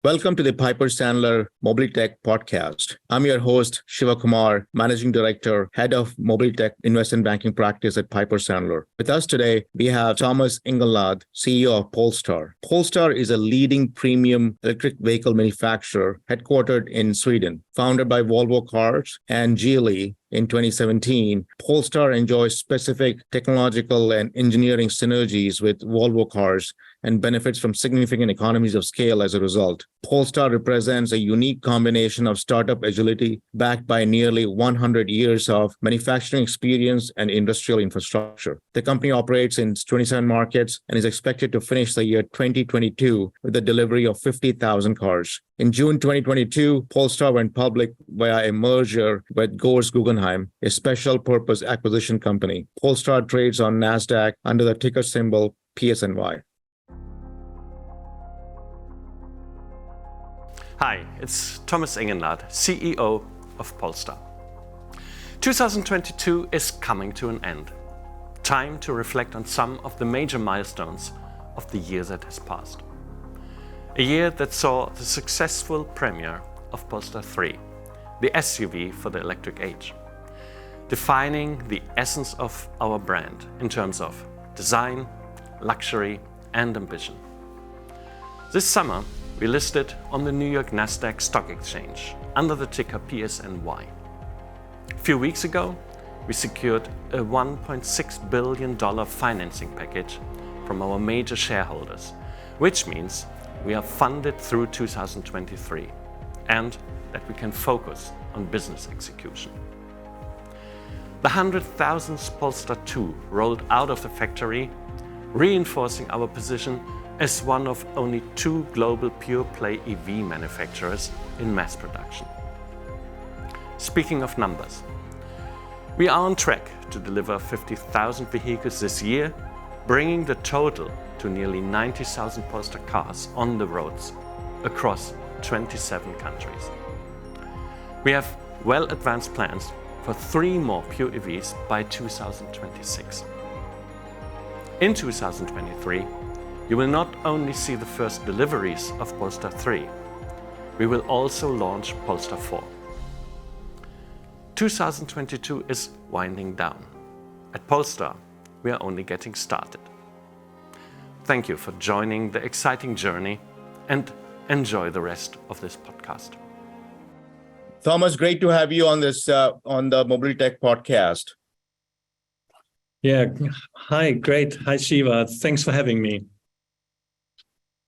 Welcome to the Piper Sandler Mobility Tech Podcast. I'm your host, Shiva Kumar, Managing Director, Head of Mobility Tech Investment Banking Practice at Piper Sandler. With us today, we have Thomas Ingenlath, CEO of Polestar. Polestar is a leading premium electric vehicle manufacturer headquartered in Sweden, founded by Volvo Cars and Geely. In 2017, Polestar enjoys specific technological and engineering synergies with Volvo Cars and benefits from significant economies of scale as a result. Polestar represents a unique combination of startup agility backed by nearly 100 years of manufacturing experience and industrial infrastructure. The company operates in 27 markets and is expected to finish the year 2022 with the delivery of 50,000 cars. In June 2022, Polestar went public via a merger with Gores Guggenheim, a special purpose acquisition company. Polestar trades on NASDAQ under the ticker symbol PSNY. Hi, it's Thomas Ingenlath, CEO of Polestar. 2022 is coming to an end. Time to reflect on some of the major milestones of the year that has passed. A year that saw the successful premiere of Polestar 3, the SUV for the electric age, defining the essence of our brand in terms of design, luxury, and ambition. This summer, we listed on the New York Nasdaq Stock Exchange under the ticker PSNY. A few weeks ago, we secured a $1.6 billion financing package from our major shareholders, which means we are funded through 2023 and that we can focus on business execution. The 100,000th Polestar 2 rolled out of the factory, reinforcing our position as one of only 2 global pure-play EV manufacturers in mass production. Speaking of numbers, we are on track to deliver 50,000 vehicles this year, bringing the total to nearly 90,000 Polestar cars on the roads across 27 countries. We have well-advanced plans for 3 more pure EVs by 2026. In 2023, you will not only see the first deliveries of Polestar 3, we will also launch Polestar 4. 2022 is winding down. At Polestar, we are only getting started. Thank you for joining the exciting journey and enjoy the rest of this podcast. Thomas, great to have you on this on the Mobility Tech Podcast. Yeah, hi, great. Hi, Shiva. Thanks for having me.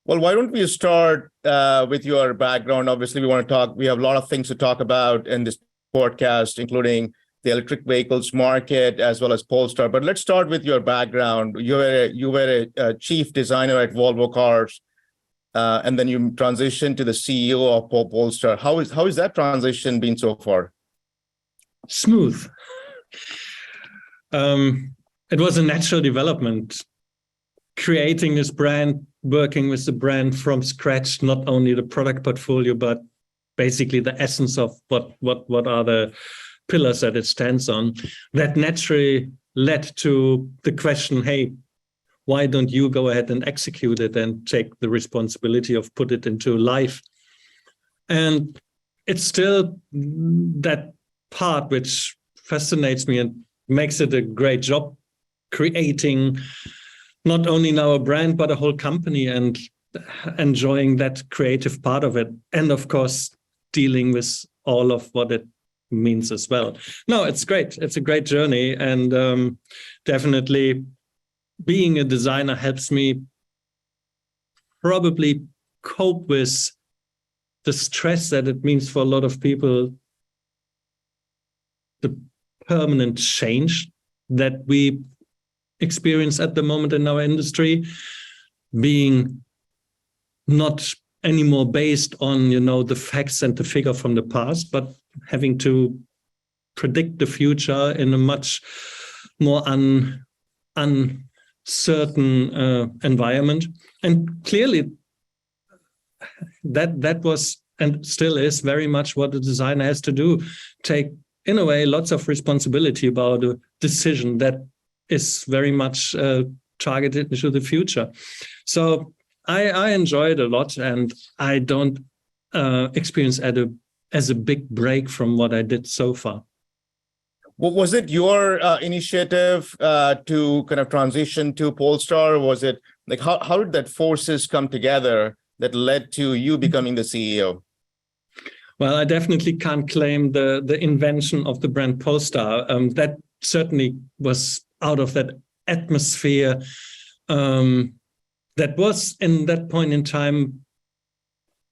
Well, why don't we start with your background? Obviously, we have a lot of things to talk about in this podcast, including the electric vehicles market as well as Polestar. But let's start with your background. You were a chief designer at Volvo Cars, and then you transitioned to the CEO of Polestar. How is that transition been so far? Smooth. It was a natural development, creating this brand, working with the brand from scratch, not only the product portfolio, but basically the essence of what are the pillars that it stands on. That naturally led to the question, hey, why don't you go ahead and execute it and take the responsibility of put it into life? And it's still that part which fascinates me and makes it a great job, creating not only now a brand, but a whole company and enjoying that creative part of it. And of course, dealing with all of what it means as well. No, it's great. It's a great journey. And definitely being a designer helps me probably cope with the stress that it means for a lot of people, the permanent change that we experience at the moment in our industry, being not anymore based on, the facts and the figure from the past, but having to predict the future in a much more uncertain environment. And clearly that was and still is very much what a designer has to do, take in a way lots of responsibility about a decision that is very much targeted into the future. So I enjoy it a lot, and I don't experience it as a big break from what I did so far. Well, was it your initiative to kind of transition to Polestar? Was it like how did that forces come together that led to you becoming the CEO? Well, I definitely can't claim the invention of the brand Polestar. That certainly was out of that atmosphere that was in that point in time,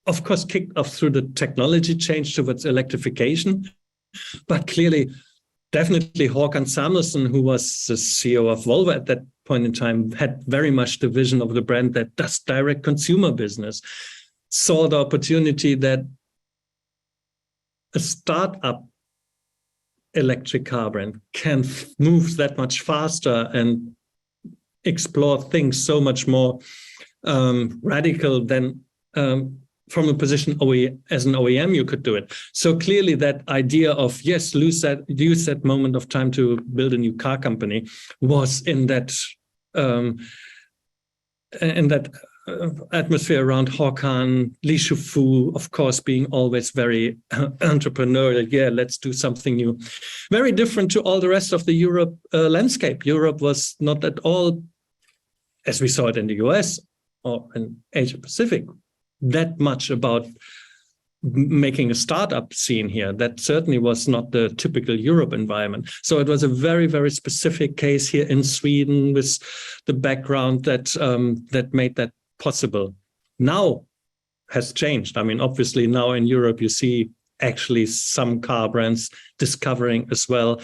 of course, kicked off through the technology change towards electrification. But clearly, definitely Håkan Samuelsson, who was the CEO of Volvo at that point in time, had very much the vision of the brand that does direct consumer business, saw the opportunity that a startup electric car brand can move that much faster and explore things so much more radical than from a position as an OEM you could do it. So clearly that idea of, yes, use that moment of time to build a new car company was in that atmosphere around Håkan, Li Shufu, of course, being always very entrepreneurial. Yeah, let's do something new. Very different to all the rest of the Europe landscape. Europe was not at all, as we saw it in the US or in Asia Pacific, that much about making a startup scene here. That certainly was not the typical Europe environment. So it was a very, very specific case here in Sweden with the background that made that possible. Now has changed. I mean, obviously now in Europe, you see actually some car brands discovering as well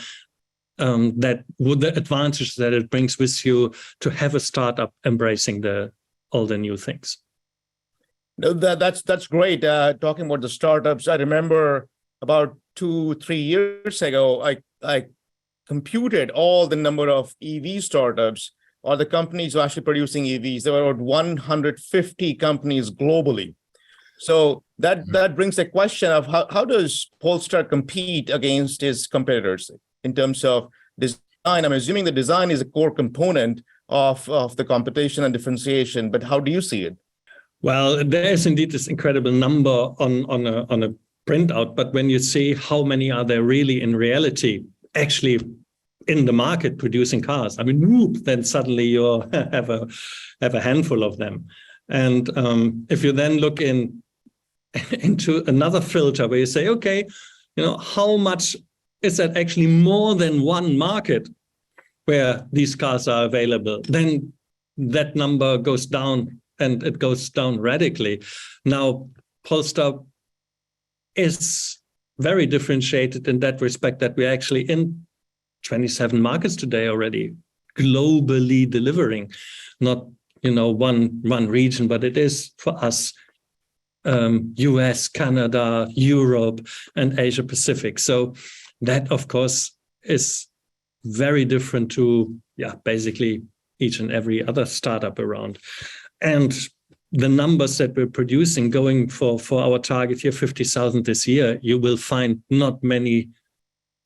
that with the advantage that it brings with you to have a startup embracing all the new things. No, that's great. Talking about the startups, I remember about 2-3 years ago, I computed all the number of EV startups or the companies who are actually producing EVs. There were about 150 companies globally. So that brings the question of how does Polestar compete against its competitors in terms of design? I'm assuming the design is a core component of the competition and differentiation, but how do you see it? Well, there is indeed this incredible number on a printout, but when you see how many are there really in reality, actually in the market producing cars, I mean, whoop, then suddenly you have a handful of them. And if you then look into another filter where you say, okay, how much is that actually more than one market where these cars are available, then that number goes down, and it goes down radically. Now, Polestar is very differentiated in that respect that we're actually in 27 markets today already, globally delivering, not one region, but it is for us US, Canada, Europe, and Asia Pacific. So that, of course, is very different to basically each and every other startup around. And the numbers that we're producing, going for our target here, 50,000 this year, you will find not many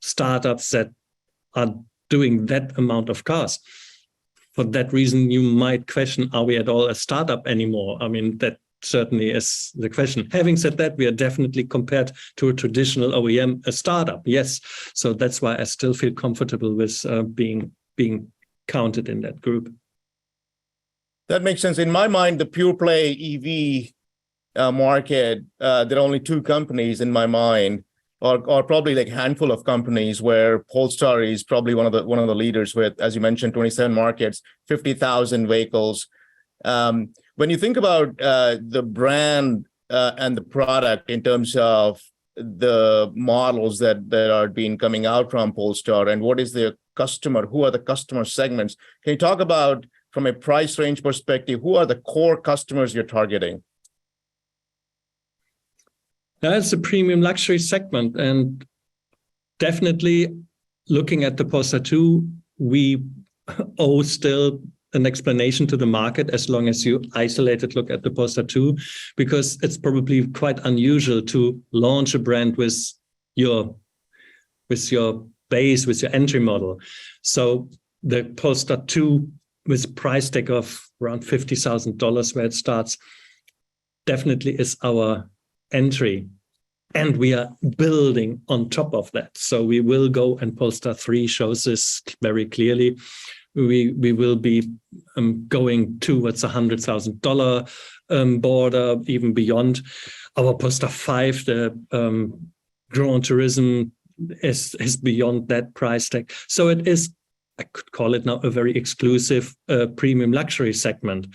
startups that are doing that amount of cars. For that reason, you might question, are we at all a startup anymore? I mean, that certainly is the question. Having said that, we are definitely, compared to a traditional OEM, a startup, yes. So that's why I still feel comfortable with being counted in that group. That makes sense. In my mind, the pure play EV market, there are only two companies in my mind, or probably like a handful of companies, where Polestar is probably one of the leaders with, as you mentioned, 27 markets, 50,000 vehicles. When you think about the brand and the product in terms of the models that are being coming out from Polestar, and what is the customer, who are the customer segments? Can you talk about, from a price range perspective, who are the core customers you're targeting? That's a premium luxury segment. And definitely looking at the Polestar 2, we owe still an explanation to the market as long as you isolated look at the Polestar 2, because it's probably quite unusual to launch a brand with your base, with your entry model. So the Polestar 2 with price tag of around $50,000 where it starts, definitely is our entry. And we are building on top of that. So we will go, and Polestar 3 shows this very clearly. We will be going towards $100,000 border, even beyond. Our Polestar 5, the Grand Tourism, is beyond that price tag. So it is, I could call it now, a very exclusive premium luxury segment.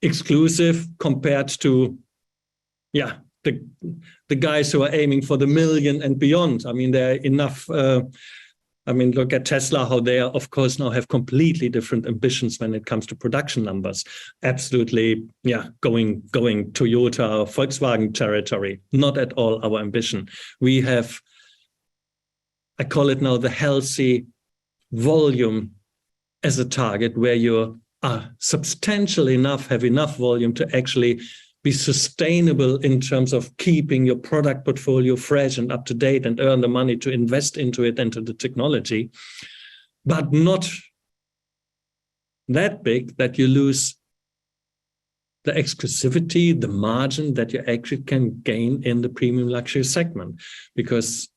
Exclusive compared to, the guys who are aiming for the million and beyond. I mean, there are enough. Look at Tesla, how they are, of course, now have completely different ambitions when it comes to production numbers. Absolutely, going Toyota, Volkswagen territory. Not at all our ambition. We have, I call it now, the healthy volume as a target, where you are substantial enough, have enough volume to actually be sustainable in terms of keeping your product portfolio fresh and up to date and earn the money to invest into it and to the technology, but not that big that you lose the exclusivity, the margin that you actually can gain in the premium luxury segment, because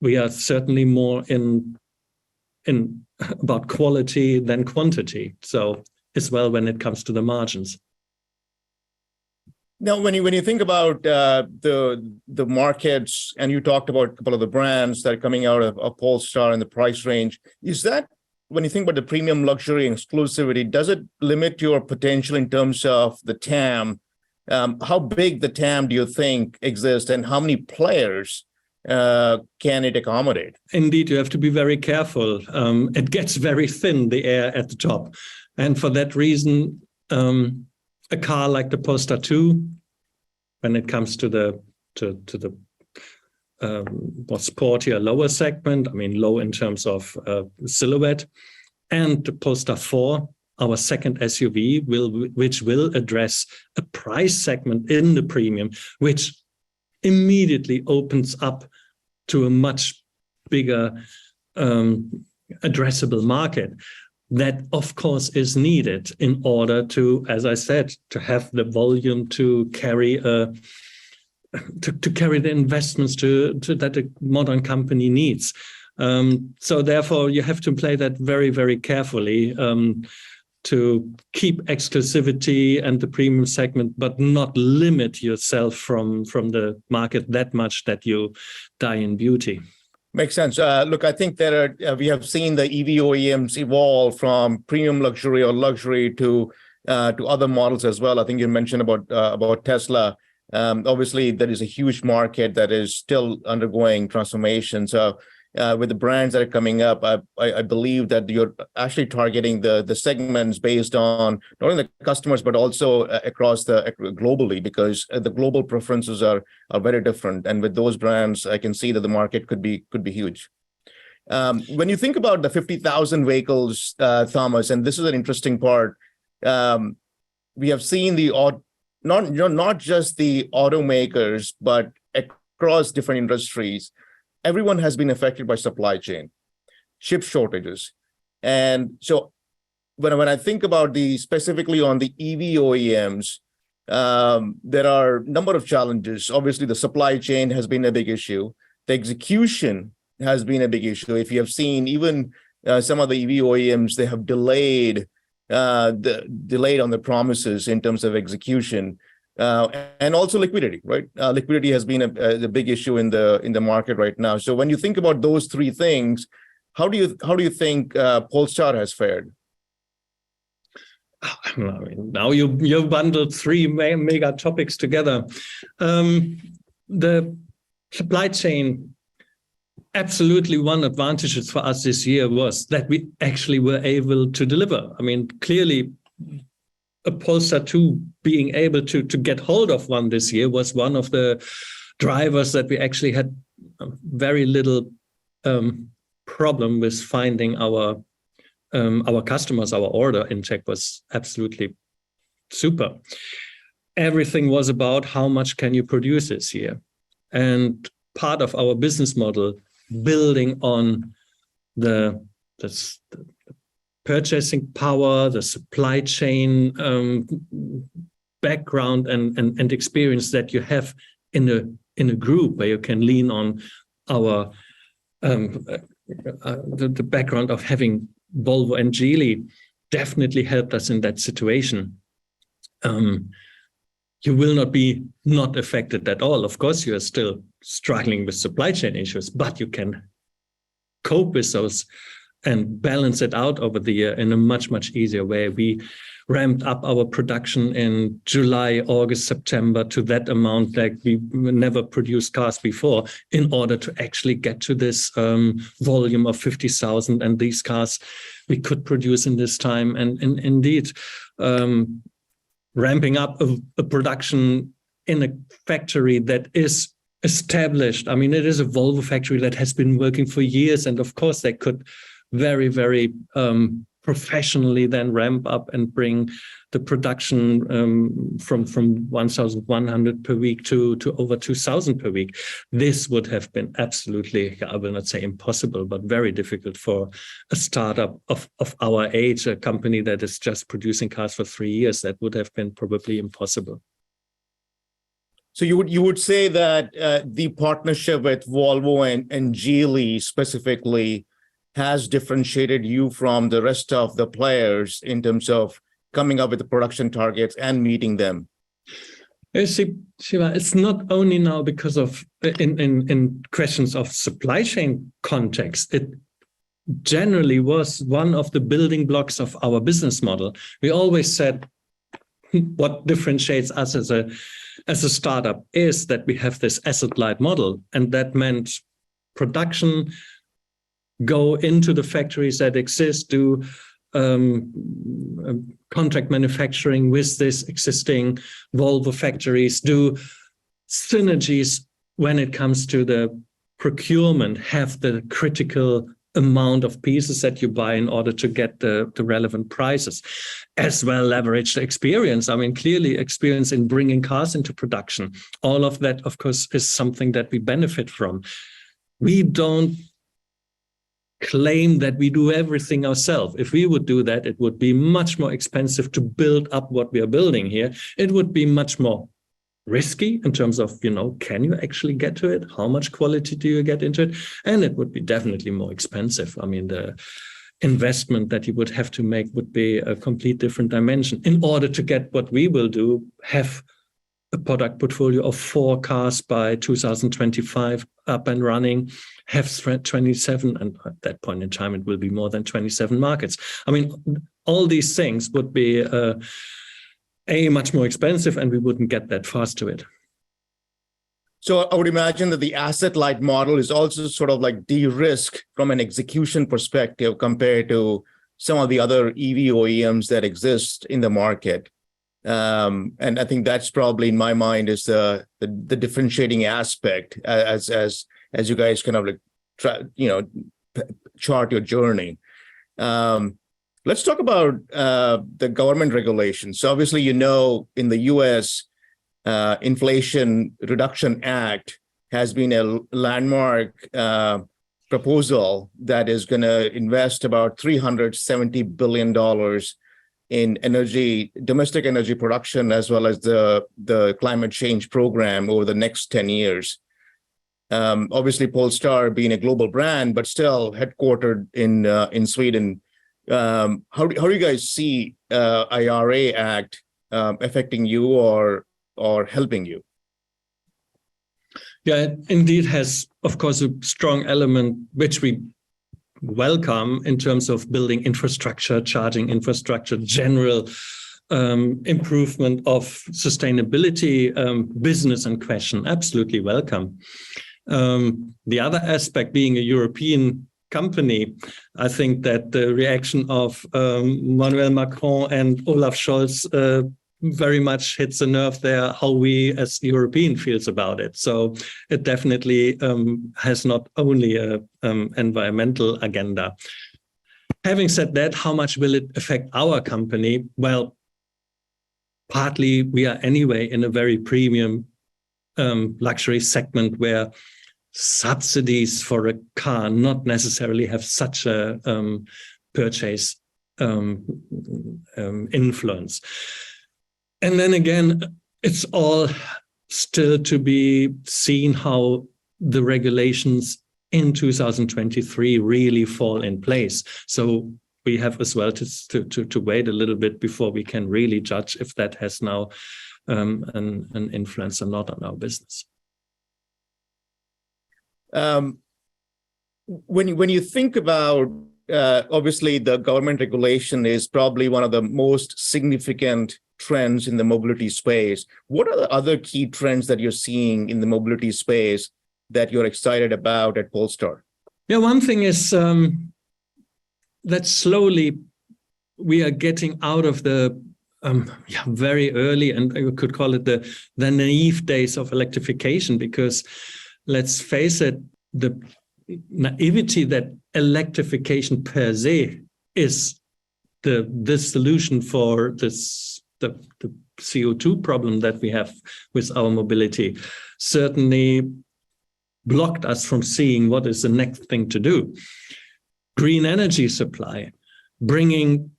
we are certainly more in about quality than quantity. So as well when it comes to the margins. Now, when you think about the markets, and you talked about a couple of the brands that are coming out of Polestar and the price range, is that, when you think about the premium luxury exclusivity, does it limit your potential in terms of the TAM? How big the TAM do you think exists, and how many players can it accommodate? Indeed, you have to be very careful. It gets very thin, the air at the top. And for that reason, a car like the Polestar 2, when it comes to the more sportier lower segment, I mean low in terms of silhouette, and the Polestar 4, our second SUV, which will address a price segment in the premium, which immediately opens up to a much bigger addressable market. That, of course, is needed in order to, as I said, to have the volume to carry to carry the investments that a modern company needs. So therefore, you have to play that very, very carefully to keep exclusivity and the premium segment, but not limit yourself from the market that much that you die in beauty. Makes sense. Look, I think that we have seen the EV OEMs evolve from premium luxury or luxury to other models as well. I think you mentioned about Tesla. Obviously, there is a huge market that is still undergoing transformation. So with the brands that are coming up, I believe that you're actually targeting the segments based on not only the customers, but also across globally, because the global preferences are very different. And with those brands, I can see that the market could be huge. When you think about the 50,000 vehicles, Thomas, and this is an interesting part, we have seen not just the automakers, but across different industries, everyone has been affected by supply chain, chip shortages. And so when I think about specifically on the EV OEMs, there are a number of challenges. Obviously, the supply chain has been a big issue. The execution has been a big issue. If you have seen, even some of the EV OEMs, they have delayed on the promises in terms of execution. And also liquidity, right? Liquidity has been a big issue in the market right now. So when you think about those three things, how do you think Polestar has fared? Now you bundled three mega topics together. The supply chain, absolutely one advantage for us this year was that we actually were able to deliver. I mean, clearly, a Polestar 2 being able to get hold of one this year was one of the drivers that we actually had very little problem with finding our customers. Our order intake was absolutely super. Everything was about how much can you produce this year. And part of our business model, building on the purchasing power, the supply chain background and experience that you have in a group where you can lean on our the background of having Volvo and Geely definitely helped us in that situation. You will not be not affected at all. Of course, you are still struggling with supply chain issues, but you can cope with those and balance it out over the year in a much, much easier way. We ramped up our production in July, August, September to that amount like we never produced cars before in order to actually get to this volume of 50,000. And these cars we could produce in this time. And indeed, ramping up a production in a factory that is established. I mean, it is a Volvo factory that has been working for years. And of course, they could very, very professionally then ramp up and bring the production from 1,100 per week to over 2,000 per week. This would have been absolutely, I will not say impossible, but very difficult for a startup of our age, a company that is just producing cars for 3 years. That would have been probably impossible. So you would say that the partnership with Volvo and Geely specifically has differentiated you from the rest of the players in terms of coming up with the production targets and meeting them? You see, Shiva, it's not only now because of in questions of supply chain context. It generally was one of the building blocks of our business model. We always said what differentiates us as a startup is that we have this asset-light model, and that meant production, go into the factories that exist, do contract manufacturing with this existing Volvo factories, do synergies when it comes to the procurement, have the critical amount of pieces that you buy in order to get the relevant prices, as well leverage the experience. I mean, clearly experience in bringing cars into production. All of that, of course, is something that we benefit from. We don't claim that we do everything ourselves. If we would do that, it would be much more expensive to build up what we are building here. It would be much more risky in terms of, can you actually get to it? How much quality do you get into it? And it would be definitely more expensive. I mean, the investment that you would have to make would be a complete different dimension. In order to get what we will do, have a product portfolio of 4 cars by 2025 up and running, have 27, and at that point in time, it will be more than 27 markets. I mean, all these things would be much more expensive, and we wouldn't get that fast to it. So I would imagine that the asset-light model is also sort of like de-risk from an execution perspective compared to some of the other EV OEMs that exist in the market. And I think that's probably, in my mind, is the differentiating aspect as you guys kind of like chart your journey. Let's talk about the government regulations. So obviously, in the U.S., Inflation Reduction Act has been a landmark proposal that is going to invest about $370 billion in domestic energy production, as well as the climate change program over the next 10 years. Obviously, Polestar being a global brand, but still headquartered in Sweden. How do you guys see IRA Act affecting you or helping you? Yeah, it indeed has, of course, a strong element which we welcome in terms of building infrastructure, charging infrastructure, general improvement of sustainability, business in question. Absolutely welcome. The other aspect, being a European company, I think that the reaction of Emmanuel Macron and Olaf Scholz very much hits a nerve there, how we as European feels about it. So it definitely has not only an environmental agenda. Having said that, how much will it affect our company? Well, partly we are anyway in a very premium luxury segment where subsidies for a car not necessarily have such a purchase influence. And then again, it's all still to be seen how the regulations in 2023 really fall in place. So we have as well to wait a little bit before we can really judge if that has now an influence or not on our business. When you think about, obviously the government regulation is probably one of the most significant trends in the mobility space. What are the other key trends that you're seeing in the mobility space that you're excited about at Polestar? Yeah, one thing is that slowly we are getting out of the very early, and I could call it the naive days of electrification, because let's face it, the naivety that electrification per se is the solution for the CO2 problem that we have with our mobility certainly blocked us from seeing what is the next thing to do. Green energy supply, bringing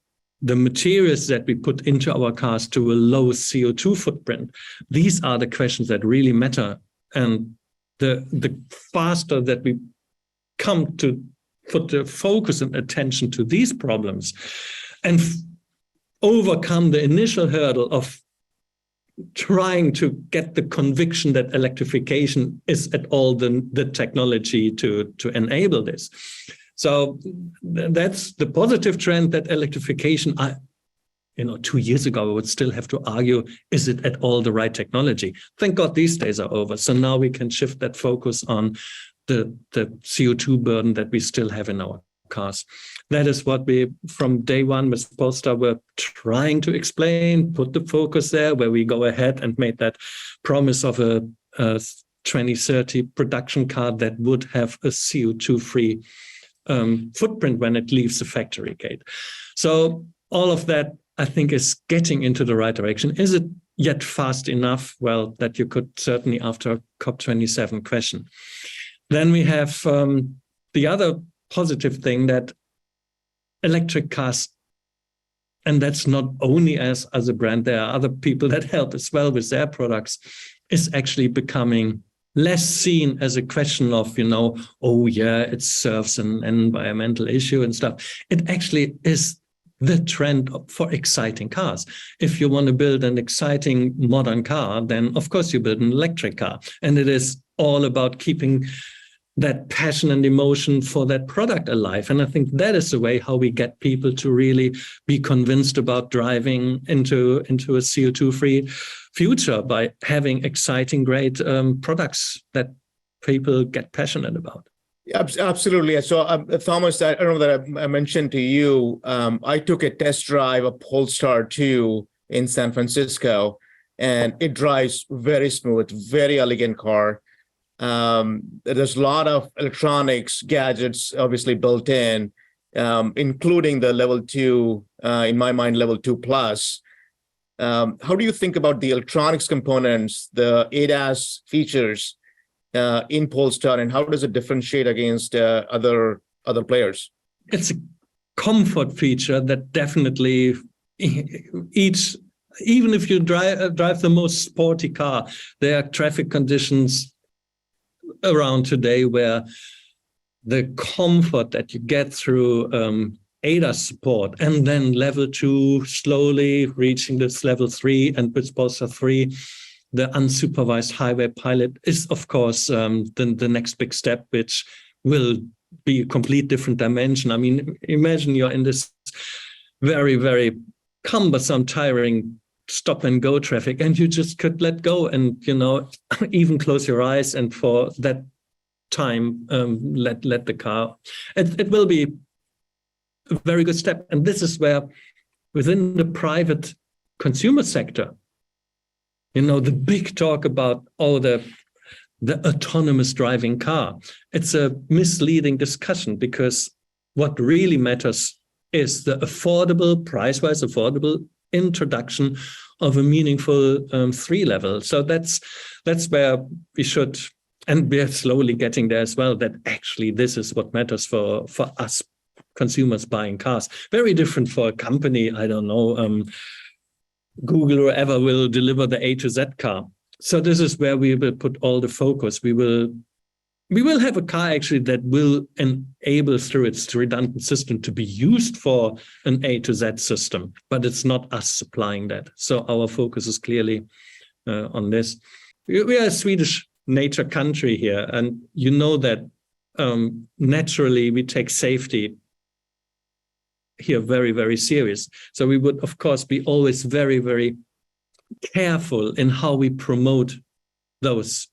the materials that we put into our cars to a low CO2 footprint. These are the questions that really matter. And the faster that we come to put the focus and attention to these problems and overcome the initial hurdle of trying to get the conviction that electrification is at all the technology to enable this. So that's the positive trend, that electrification, 2 years ago, I would still have to argue, is it at all the right technology? Thank God these days are over. So now we can shift that focus on the CO2 burden that we still have in our cars. That is what we, from day one with Polestar, were trying to explain, put the focus there, where we go ahead and made that promise of a 2030 production car that would have a CO2-free footprint when it leaves the factory gate. So all of that, I think, is getting into the right direction. Is it yet fast enough? Well, that you could certainly, after COP27, question. Then we have the other positive thing, that electric cars, and that's not only as a brand, there are other people that help as well with their products, is actually becoming less seen as a question of, oh yeah, it serves an environmental issue and stuff. It actually is the trend for exciting cars. If you want to build an exciting modern car, then of course you build an electric car. And it is all about keeping that passion and emotion for that product alive. And I think that is the way how we get people to really be convinced about driving into a CO2-free future, by having exciting, great products that people get passionate about. Absolutely. So, Thomas, I don't know that I mentioned to you, I took a test drive of Polestar 2 in San Francisco, and it drives very smooth, very elegant car. There's a lot of electronics, gadgets, obviously built in, including the level 2, in my mind, level 2 plus. How do you think about the electronics components, the ADAS features in Polestar, and how does it differentiate against other players? It's a comfort feature that definitely even if you drive the most sporty car, there are traffic conditions around today where the comfort that you get through ADAS support, and then level 2 slowly reaching this level 3, and with Polestar 3, the unsupervised highway pilot is, of course, the next big step, which will be a complete different dimension. I mean, imagine you're in this very, very cumbersome, tiring stop and go traffic, and you just could let go and, even close your eyes, and for that time, let the car. It will be a very good step. And this is where, within the private consumer sector, the big talk about, the autonomous driving car. It's a misleading discussion, because what really matters is the affordable, price-wise affordable introduction of a meaningful 3 level. So that's where we should, and we are slowly getting there as well, that actually this is what matters for us consumers buying cars. Very different for a company, I don't know, Google or whoever will deliver the A to Z car. So this is where we will put all the focus. We will have a car actually that will enable through its redundant system to be used for an A to Z system, but it's not us supplying that. So our focus is clearly on this. We are a Swedish nature country here, and you know that naturally we take safety here very, very serious. So we would, of course, be always very, very careful in how we promote those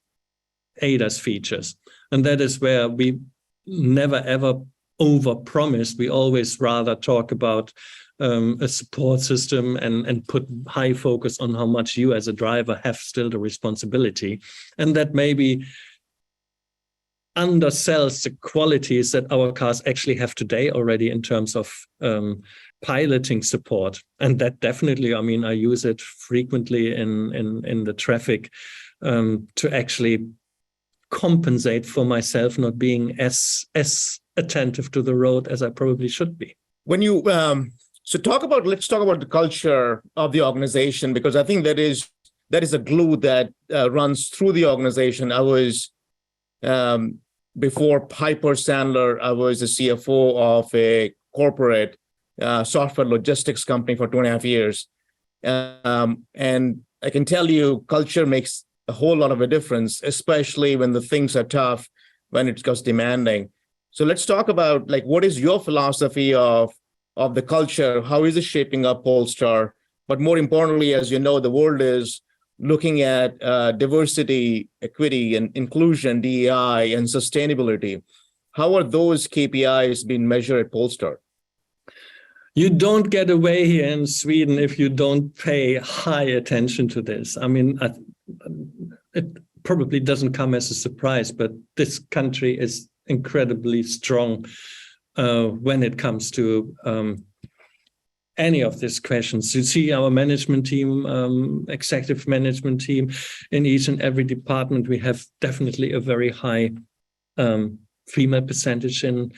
ADAS features. And that is where we never, ever over-promise. We always rather talk about a support system and put high focus on how much you as a driver have still the responsibility. And that maybe undersells the qualities that our cars actually have today already in terms of piloting support. And that definitely, I mean, I use it frequently in the traffic to actually compensate for myself not being as attentive to the road as I probably should be. When you let's talk about the culture of the organization, because I think that is a glue that runs through the organization. I was before Piper Sandler, I was a CFO of a corporate software logistics company for 2.5 years. And I can tell you, culture makes a whole lot of a difference, especially when the things are tough, when it gets demanding. So let's talk about, like, what is your philosophy of the culture? How is it shaping up Polestar? But more importantly, as you know, the world is looking at diversity, equity, and inclusion, DEI, and sustainability. How are those KPIs being measured at Polestar? You don't get away here in Sweden if you don't pay high attention to this. I mean, it probably doesn't come as a surprise, but this country is incredibly strong when it comes to any of these questions. You see our management team, executive management team, in each and every department, we have definitely a very high female percentage in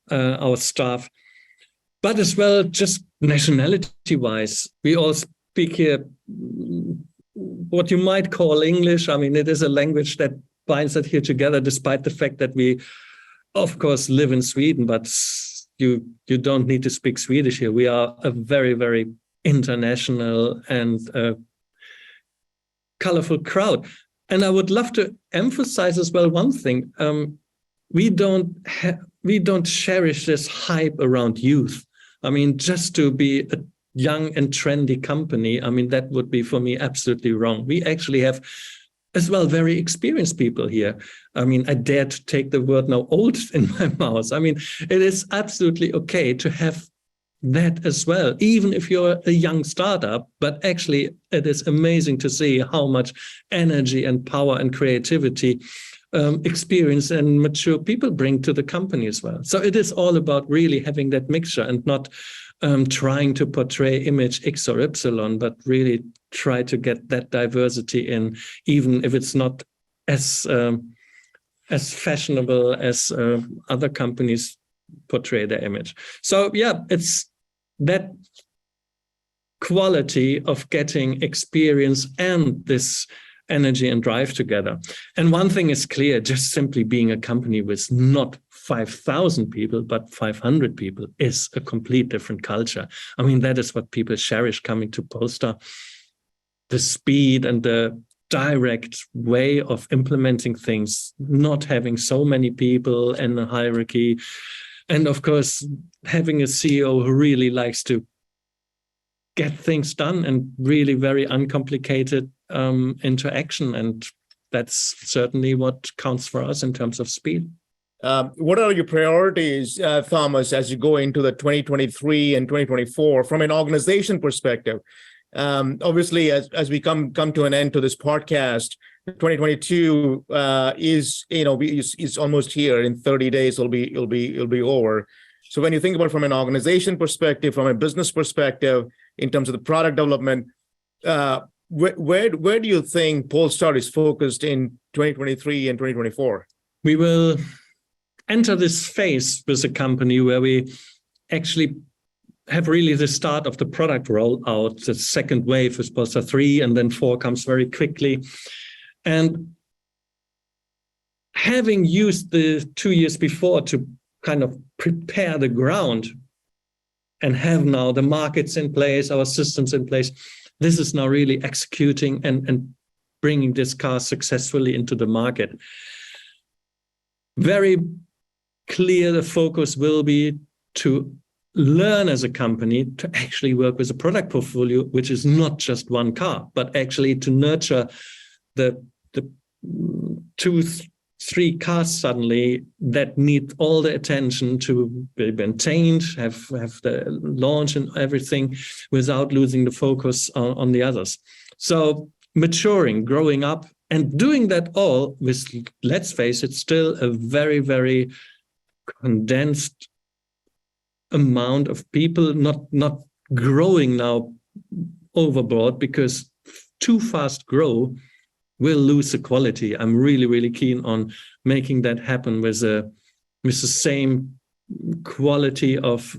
our staff. But as well, just nationality-wise, we all speak here what you might call English. I mean, it is a language that binds us here together, despite the fact that we, of course, live in Sweden, but you don't need to speak Swedish here. We are a very, very international and colorful crowd. And I would love to emphasize as well one thing. We don't cherish this hype around youth. I mean, just to be a young and trendy company, I mean, that would be for me absolutely wrong. We actually have as well very experienced people here. I mean, I dare to take the word now old in my mouth. I mean, it is absolutely okay to have that as well, even if you're a young startup. But actually, it is amazing to see how much energy and power and creativity experience and mature people bring to the company as well. So it is all about really having that mixture and not trying to portray image X or Y, but really try to get that diversity in, even if it's not as fashionable as other companies portray their image. So yeah, it's that quality of getting experience and this energy and drive together. And one thing is clear, just simply being a company with not 5,000 people, but 500 people is a complete different culture. I mean, that is what people cherish coming to Polestar. The speed and the direct way of implementing things, not having so many people and a hierarchy. And of course, having a CEO who really likes to get things done and really very uncomplicated interaction. And that's certainly what counts for us in terms of speed. What are your priorities, Thomas, as you go into the 2023 and 2024 from an organization perspective? Obviously, as we come to an end to this podcast, 2022 is almost here. In 30 days, it'll be over. So when you think about it from an organization perspective, from a business perspective, in terms of the product development, where do you think Polestar is focused in 2023 and 2024? We will enter this phase with a company where we actually have really the start of the product rollout. The second wave is Polestar 3, and then 4 comes very quickly. And having used the 2 years before to kind of prepare the ground and have now the markets in place, our systems in place, this is now really executing and bringing this car successfully into the market. Very clear the focus will be to learn as a company to actually work with a product portfolio, which is not just one car, but actually to nurture the 2-3 cars suddenly that need all the attention to be maintained, have the launch and everything without losing the focus on the others. So maturing, growing up, and doing that all with, let's face it, still a very, very condensed amount of people, not growing now overboard, because too fast grow will lose the quality. I'm really, really keen on making that happen with the same quality of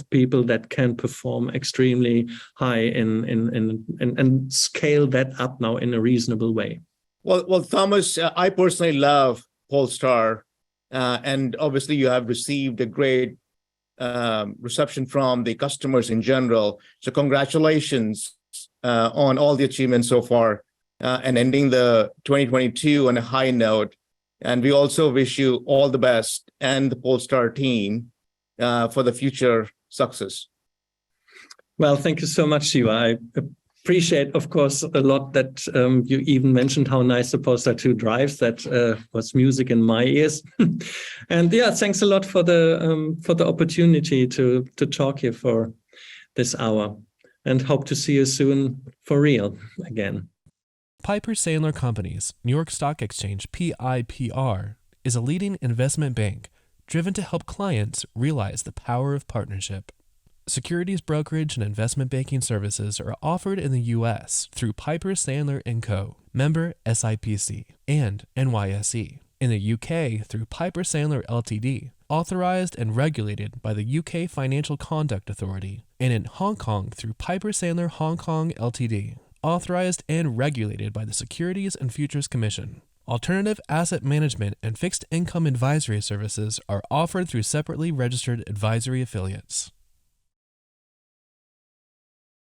people that can perform extremely high and scale that up now in a reasonable way. Well, Thomas, I personally love Polestar, and obviously you have received a great reception from the customers in general. So congratulations on all the achievements so far, and ending the 2022 on a high note. And we also wish you all the best and the Polestar team for the future success. Well, thank you so much, Shiva. I appreciate, of course, a lot that you even mentioned how nice the Polestar 2 drives. That was music in my ears. And yeah, thanks a lot for the opportunity to talk here for this hour, and hope to see you soon for real again. Piper Sandler Companies, New York Stock Exchange, PIPR, is a leading investment bank driven to help clients realize the power of partnership. Securities brokerage and investment banking services are offered in the U.S. through Piper Sandler & Co., member SIPC, and NYSE. In the U.K. through Piper Sandler Ltd., authorized and regulated by the U.K. Financial Conduct Authority, and in Hong Kong through Piper Sandler Hong Kong Ltd., authorized and regulated by the Securities and Futures Commission. Alternative asset management and fixed income advisory services are offered through separately registered advisory affiliates.